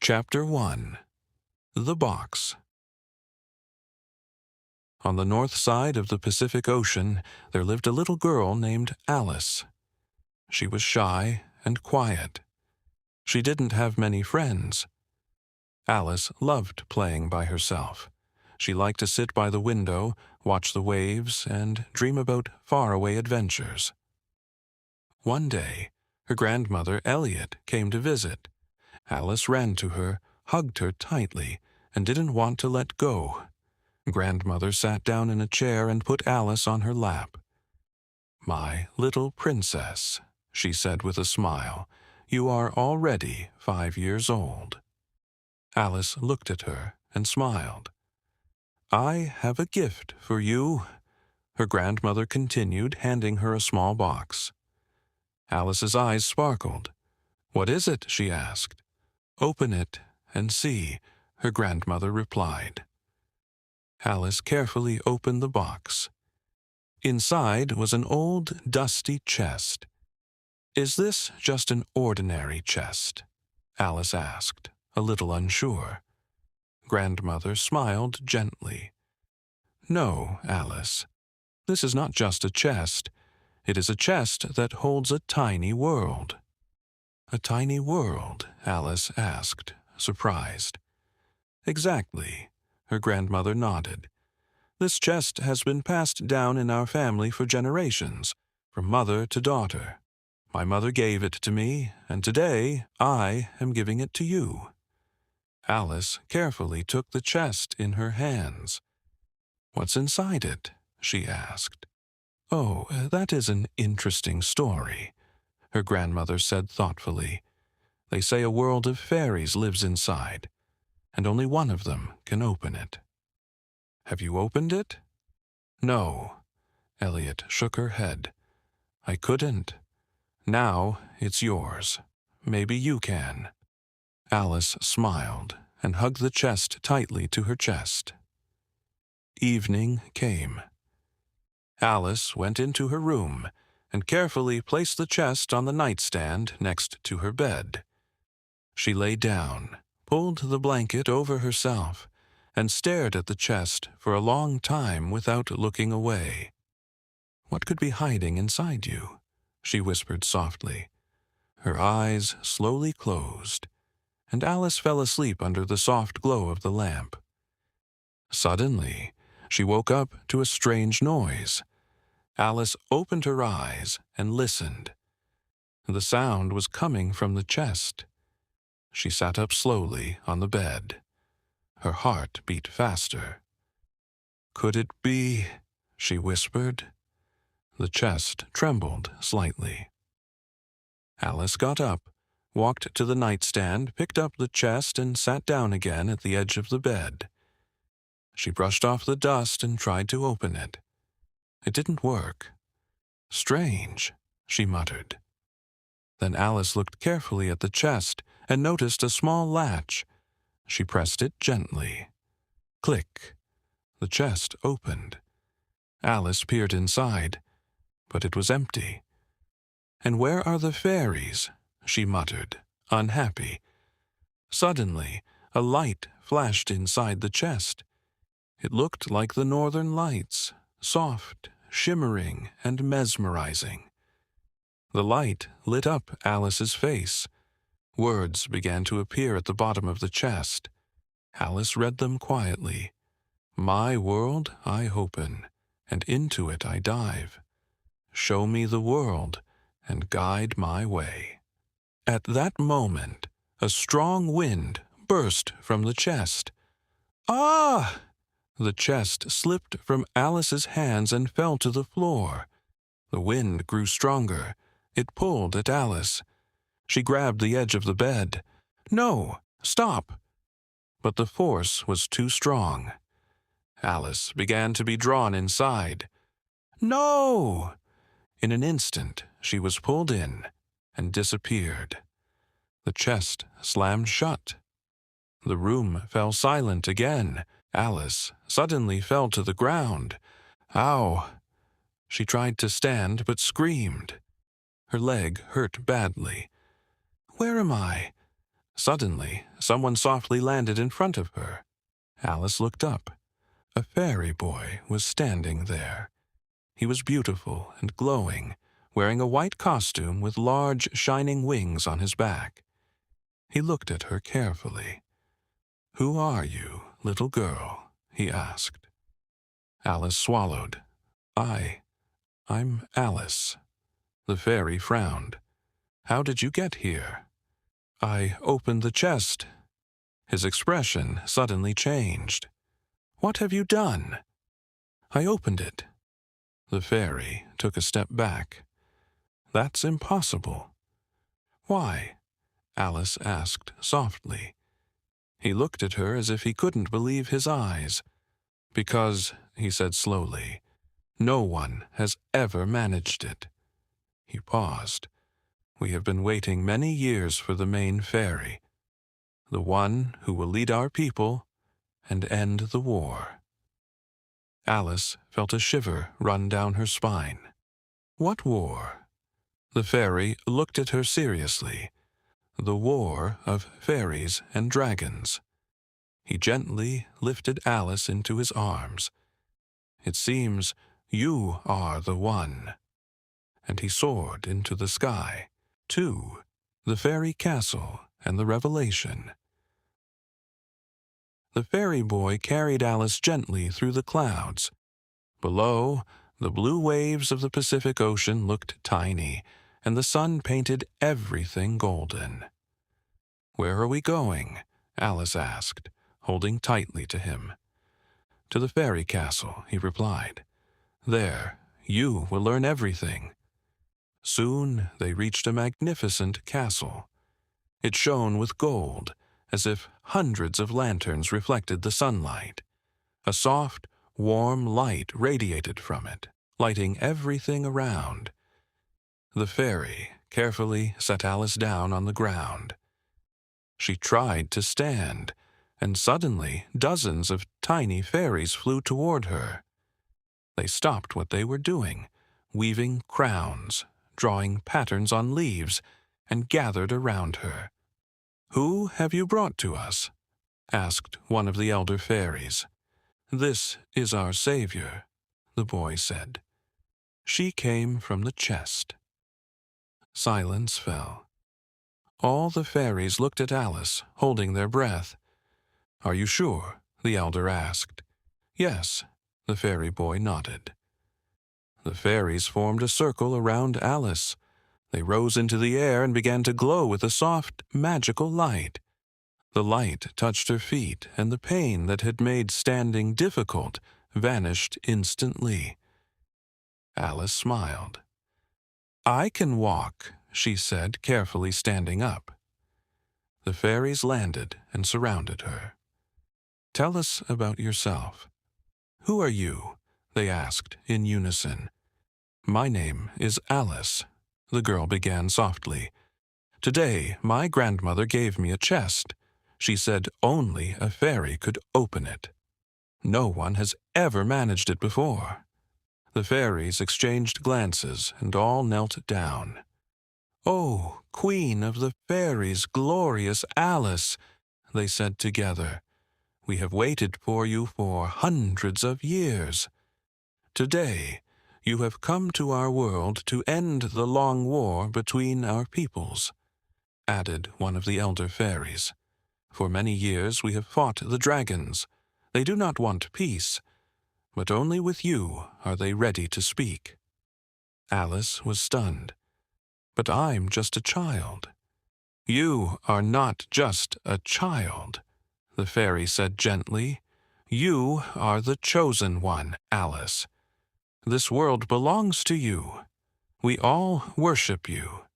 Chapter 1. The Box. On the north side of the Pacific Ocean, there lived a little girl named Alice. She was shy and quiet. She didn't have many friends. Alice loved playing by herself. She liked to sit by the window, watch the waves, and dream about faraway adventures. One day, her grandmother, Elliot, came to visit. Alice ran to her, hugged her tightly, and didn't want to let go. Grandmother sat down in a chair and put Alice on her lap. "My little princess," she said with a smile, "you are already 5 years old." Alice looked at her and smiled. "I have a gift for you," her grandmother continued, handing her a small box. Alice's eyes sparkled. "What is it?" she asked. "Open it and see," her grandmother replied. Alice carefully opened the box. Inside was an old, dusty chest. "Is this just an ordinary chest?" Alice asked, a little unsure. Grandmother smiled gently. "No, Alice. This is not just a chest. It is a chest that holds a tiny world." "A tiny world?" Alice asked, surprised. "Exactly," her grandmother nodded. "This chest has been passed down in our family for generations, from mother to daughter. My mother gave it to me, and today I am giving it to you." Alice carefully took the chest in her hands. "What's inside it?" she asked. "Oh, that is an interesting story," her grandmother said thoughtfully. "They say a world of fairies lives inside, and only one of them can open it." "Have you opened it?" "No." Elliot shook her head. "I couldn't. Now it's yours. Maybe you can." Alice smiled and hugged the chest tightly to her chest. Evening came. Alice went into her room and carefully placed the chest on the nightstand next to her bed. She lay down, pulled the blanket over herself, and stared at the chest for a long time without looking away. "What could be hiding inside you?" she whispered softly. Her eyes slowly closed, and Alice fell asleep under the soft glow of the lamp. Suddenly, she woke up to a strange noise. Alice opened her eyes and listened. The sound was coming from the chest. She sat up slowly on the bed. Her heart beat faster. "Could it be?" she whispered. The chest trembled slightly. Alice got up, walked to the nightstand, picked up the chest, and sat down again at the edge of the bed. She brushed off the dust and tried to open it. It didn't work. "Strange," she muttered. Then Alice looked carefully at the chest and noticed a small latch. She pressed it gently. Click. The chest opened. Alice peered inside, but it was empty. "And where are the fairies?" she muttered, unhappy. Suddenly, a light flashed inside the chest. It looked like the northern lights, soft, shimmering, and mesmerizing. The light lit up Alice's face. Words began to appear at the bottom of the chest. Alice read them quietly. "My world I open, and into it I dive. Show me the world, and guide my way." At that moment, a strong wind burst from the chest. "Ah!" The chest slipped from Alice's hands and fell to the floor. The wind grew stronger. It pulled at Alice. She grabbed the edge of the bed. "No! Stop!" But the force was too strong. Alice began to be drawn inside. "No!" In an instant, she was pulled in and disappeared. The chest slammed shut. The room fell silent again. Alice suddenly fell to the ground. "Ow!" She tried to stand but screamed. Her leg hurt badly. "Where am I?" Suddenly, someone softly landed in front of her. Alice looked up. A fairy boy was standing there. He was beautiful and glowing, wearing a white costume with large, shining wings on his back. He looked at her carefully. "Who are you, little girl?" he asked. Alice swallowed. I'm Alice." The fairy frowned. "How did you get here?" "I opened the chest." His expression suddenly changed. "What have you done?" "I opened it." The fairy took a step back. "That's impossible." "Why?" Alice asked softly. He looked at her as if he couldn't believe his eyes. "Because," he said slowly, "no one has ever managed it." He paused. "We have been waiting many years for the main fairy, the one who will lead our people and end the war." Alice felt a shiver run down her spine. "What war?" The fairy looked at her seriously. "The war of fairies and dragons." He gently lifted Alice into his arms. "It seems you are the one." And he soared into the sky, to the fairy castle and the revelation. The fairy boy carried Alice gently through the clouds. Below, the blue waves of the Pacific Ocean looked tiny, and the sun painted everything golden. "Where are we going?" Alice asked, holding tightly to him. "To the fairy castle," he replied. "There, you will learn everything." Soon they reached a magnificent castle. It shone with gold, as if hundreds of lanterns reflected the sunlight. A soft, warm light radiated from it, lighting everything around. The fairy carefully set Alice down on the ground. She tried to stand, and suddenly dozens of tiny fairies flew toward her. They stopped what they were doing, weaving crowns, drawing patterns on leaves, and gathered around her. "Who have you brought to us?" asked one of the elder fairies. "This is our savior," the boy said. "She came from the chest." Silence fell. All the fairies looked at Alice, holding their breath. "Are you sure?" the elder asked. "Yes," the fairy boy nodded. The fairies formed a circle around Alice. They rose into the air and began to glow with a soft, magical light. The light touched her feet, and the pain that had made standing difficult vanished instantly. Alice smiled. "I can walk," she said, carefully standing up. The fairies landed and surrounded her. "Tell us about yourself." "Who are you?" they asked in unison. "My name is Alice," the girl began softly. "Today, my grandmother gave me a chest. She said only a fairy could open it. No one has ever managed it before." The fairies exchanged glances and all knelt down. "Oh, Queen of the Fairies, glorious Alice," they said together. "We have waited for you for hundreds of years. Today, you have come to our world to end the long war between our peoples," added one of the elder fairies. "For many years we have fought the dragons. They do not want peace, but only with you are they ready to speak." Alice was stunned. "But I'm just a child." "You are not just a child," the fairy said gently. "You are the chosen one, Alice. This world belongs to you. We all worship you."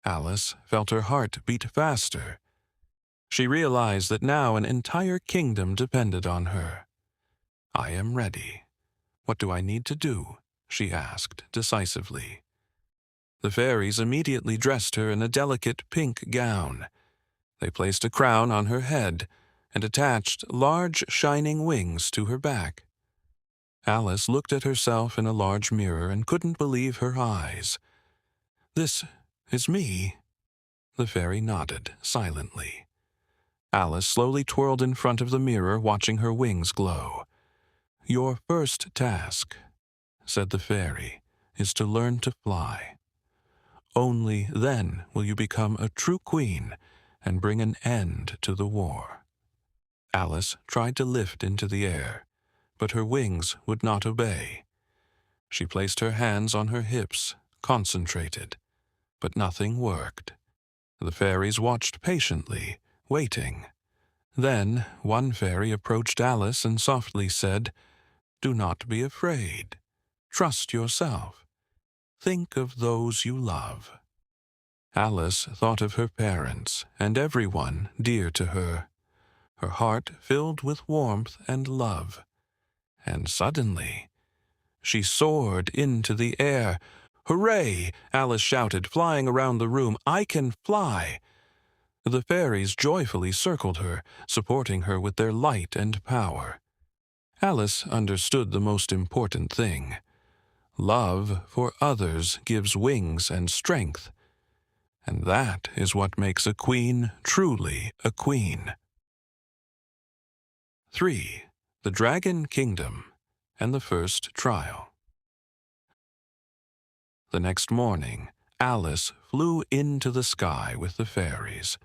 Alice felt her heart beat faster. She realized that now an entire kingdom depended on her. "I am ready. What do I need to do?" she asked decisively. The fairies immediately dressed her in a delicate pink gown. They placed a crown on her head and attached large shining wings to her back. Alice looked at herself in a large mirror and couldn't believe her eyes. "This is me." The fairy nodded silently. Alice slowly twirled in front of the mirror, watching her wings glow. "Your first task," said the fairy, "is to learn to fly. Only then will you become a true queen and bring an end to the war." Alice tried to lift into the air, but her wings would not obey. She placed her hands on her hips, concentrated, but nothing worked. The fairies watched patiently, waiting. Then one fairy approached Alice and softly said, "Do not be afraid. Trust yourself. Think of those you love." Alice thought of her parents and everyone dear to her. Her heart filled with warmth and love. And suddenly, she soared into the air. "Hooray!" Alice shouted, flying around the room. "I can fly!" The fairies joyfully circled her, supporting her with their light and power. Alice understood the most important thing. Love for others gives wings and strength. And that is what makes a queen truly a queen. 3. The Dragon Kingdom and the First Trial. The next morning, Alice flew into the sky with the fairies.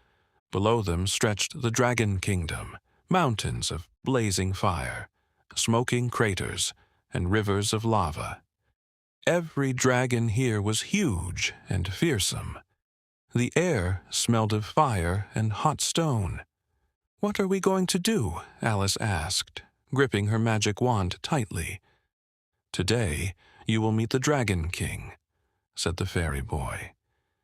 Below them stretched the Dragon Kingdom, mountains of blazing fire, smoking craters, and rivers of lava. Every dragon here was huge and fearsome. The air smelled of fire and hot stone. "What are we going to do?" Alice asked, gripping her magic wand tightly. "Today you will meet the Dragon King," said the fairy boy.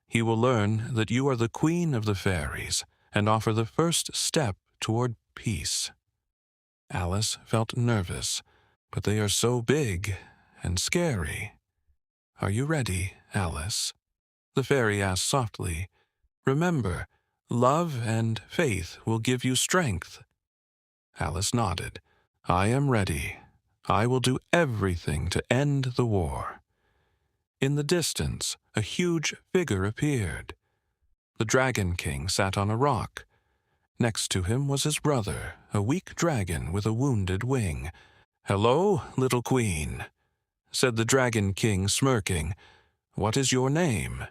"He will learn that you are the queen of the fairies and offer the first step toward peace." Alice felt nervous, but they are so big and scary. "Are you ready, Alice?" the fairy asked softly. "Remember, love and faith will give you strength." Alice nodded. "I am ready. I will do everything to end the war." In the distance, a huge figure appeared. The Dragon King sat on a rock. Next to him was his brother, a weak dragon with a wounded wing. "Hello, little queen," said the Dragon King, smirking. "What is your name?"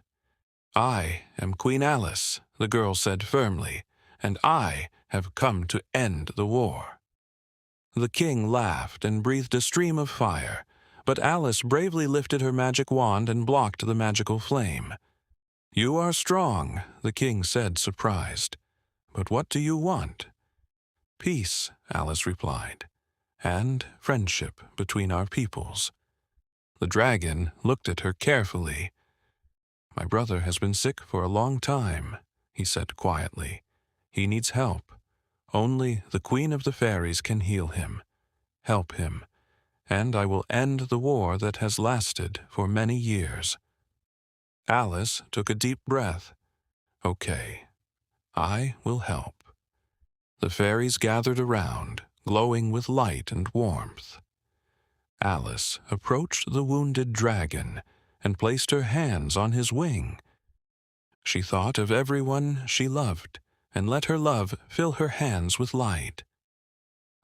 "I am Queen Alice," the girl said firmly, "and I have come to end the war." The king laughed and breathed a stream of fire, but Alice bravely lifted her magic wand and blocked the magical flame. "You are strong," the king said, surprised. "But what do you want?" "Peace," Alice replied, "and friendship between our peoples." The dragon looked at her carefully. "My brother has been sick for a long time," he said quietly. "He needs help. Only the Queen of the Fairies can heal him. Help him, and I will end the war that has lasted for many years." Alice took a deep breath. "Okay, I will help." The fairies gathered around, glowing with light and warmth. Alice approached the wounded dragon and placed her hands on his wing. She thought of everyone she loved and let her love fill her hands with light.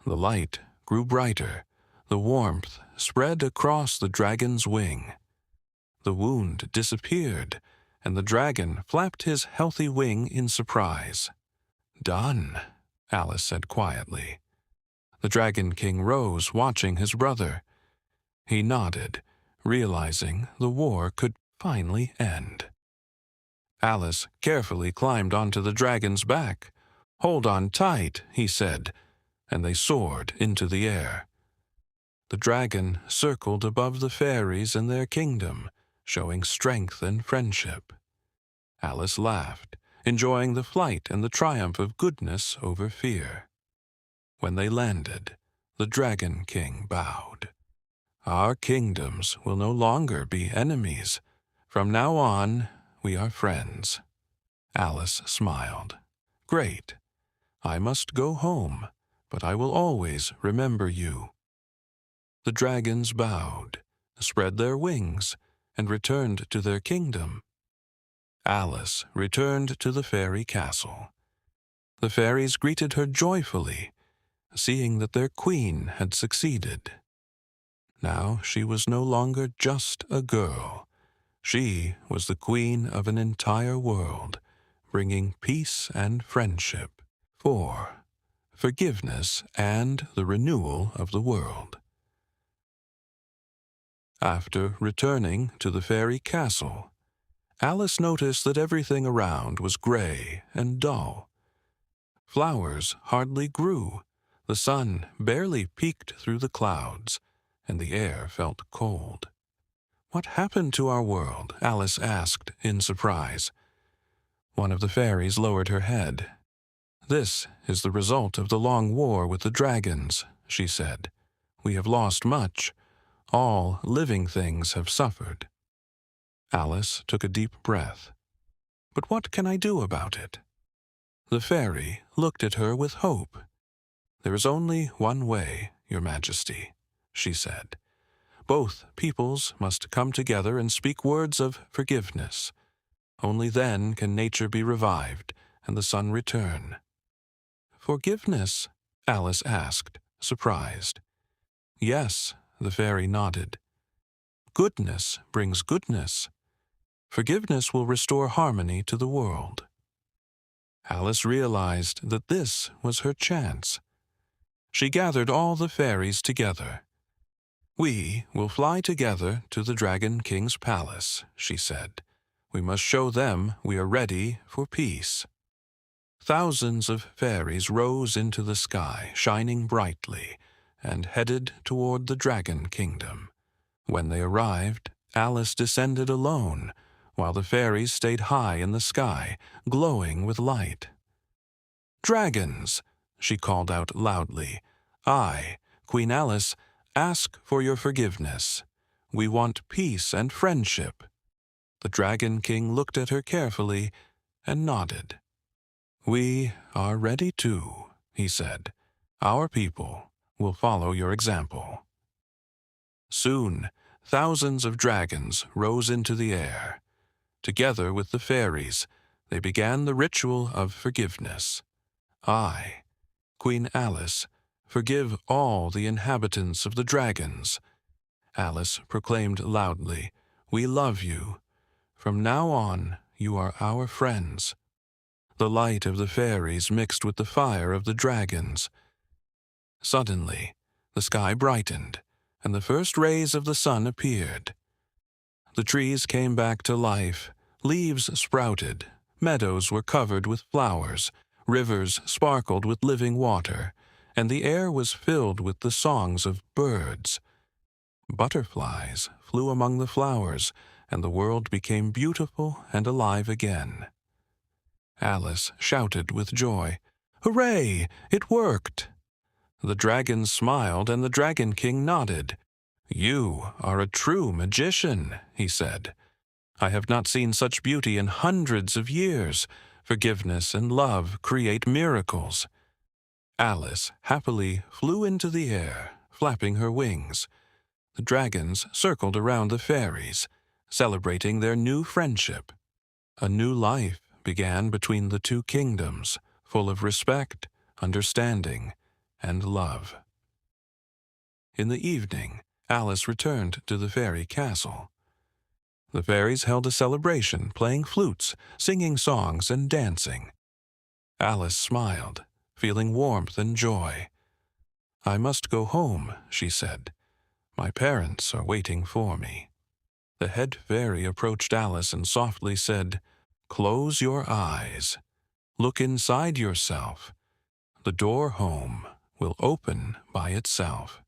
The light grew brighter. The warmth spread across the dragon's wing. The wound disappeared, and the dragon flapped his healthy wing in surprise. "Done," Alice said quietly. The Dragon King rose, watching his brother. He nodded, realizing the war could finally end. Alice carefully climbed onto the dragon's back. "Hold on tight," he said, and they soared into the air. The dragon circled above the fairies and their kingdom, showing strength and friendship. Alice laughed, enjoying the flight and the triumph of goodness over fear. When they landed, the Dragon King bowed. "Our kingdoms will no longer be enemies. From now on, we are friends." Alice smiled. "Great. I must go home, but I will always remember you." The dragons bowed, spread their wings, and returned to their kingdom. Alice returned to the fairy castle. The fairies greeted her joyfully, seeing that their queen had succeeded. Now she was no longer just a girl. She was the queen of an entire world, bringing peace and friendship. 4. Forgiveness and the renewal of the world. After returning to the fairy castle, Alice noticed that everything around was gray and dull. Flowers hardly grew, the sun barely peeked through the clouds, and the air felt cold. "What happened to our world?" Alice asked in surprise. One of the fairies lowered her head. "This is the result of the long war with the dragons," she said. "We have lost much. All living things have suffered." Alice took a deep breath. "But what can I do about it?" The fairy looked at her with hope. "There is only one way, Your Majesty," she said. "Both peoples must come together and speak words of forgiveness. Only then can nature be revived and the sun return." "Forgiveness?" Alice asked, surprised. "Yes," the fairy nodded. "Goodness brings goodness. Forgiveness will restore harmony to the world." Alice realized that this was her chance. She gathered all the fairies together. "We will fly together to the Dragon King's palace," she said. "We must show them we are ready for peace." Thousands of fairies rose into the sky, shining brightly, and headed toward the Dragon Kingdom. When they arrived, Alice descended alone, while the fairies stayed high in the sky, glowing with light. "Dragons," she called out loudly, "I, Queen Alice, ask for your forgiveness. We want peace and friendship." The Dragon King looked at her carefully and nodded. "We are ready too," he said. "Our people will follow your example." Soon, thousands of dragons rose into the air. Together with the fairies, they began the ritual of forgiveness. "I, Queen Alice, forgive all the inhabitants of the dragons." Alice proclaimed loudly, "We love you. From now on, you are our friends." The light of the fairies mixed with the fire of the dragons. Suddenly, the sky brightened, and the first rays of the sun appeared. The trees came back to life, leaves sprouted, meadows were covered with flowers, rivers sparkled with living water, and the air was filled with the songs of birds. Butterflies flew among the flowers, and the world became beautiful and alive again. Alice shouted with joy, "Hooray! It worked!" The dragons smiled and the Dragon King nodded. "You are a true magician," he said. "I have not seen such beauty in hundreds of years. Forgiveness and love create miracles." Alice happily flew into the air, flapping her wings. The dragons circled around the fairies, celebrating their new friendship. A new life began between the two kingdoms, full of respect, understanding, and love. In the evening, Alice returned to the fairy castle. The fairies held a celebration, playing flutes, singing songs, and dancing. Alice smiled, feeling warmth and joy. "I must go home," she said. "My parents are waiting for me." The head fairy approached Alice and softly said, "Close your eyes. Look inside yourself. The door home will open by itself."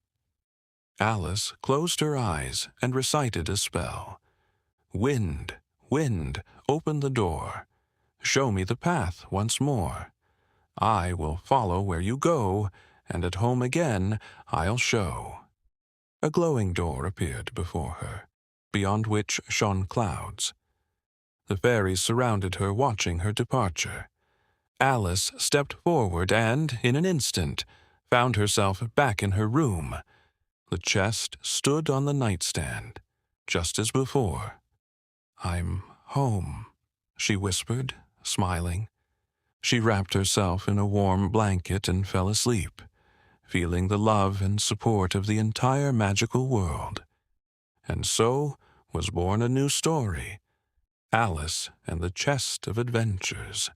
Alice closed her eyes and recited a spell. "Wind, wind, open the door. Show me the path once more. I will follow where you go, and at home again I'll show." A glowing door appeared before her, beyond which shone clouds. The fairies surrounded her, watching her departure. Alice stepped forward and, in an instant, found herself back in her room. The chest stood on the nightstand, just as before. "I'm home," she whispered, smiling. She wrapped herself in a warm blanket and fell asleep, feeling the love and support of the entire magical world. And so was born a new story, Alice and the Chest of Adventures.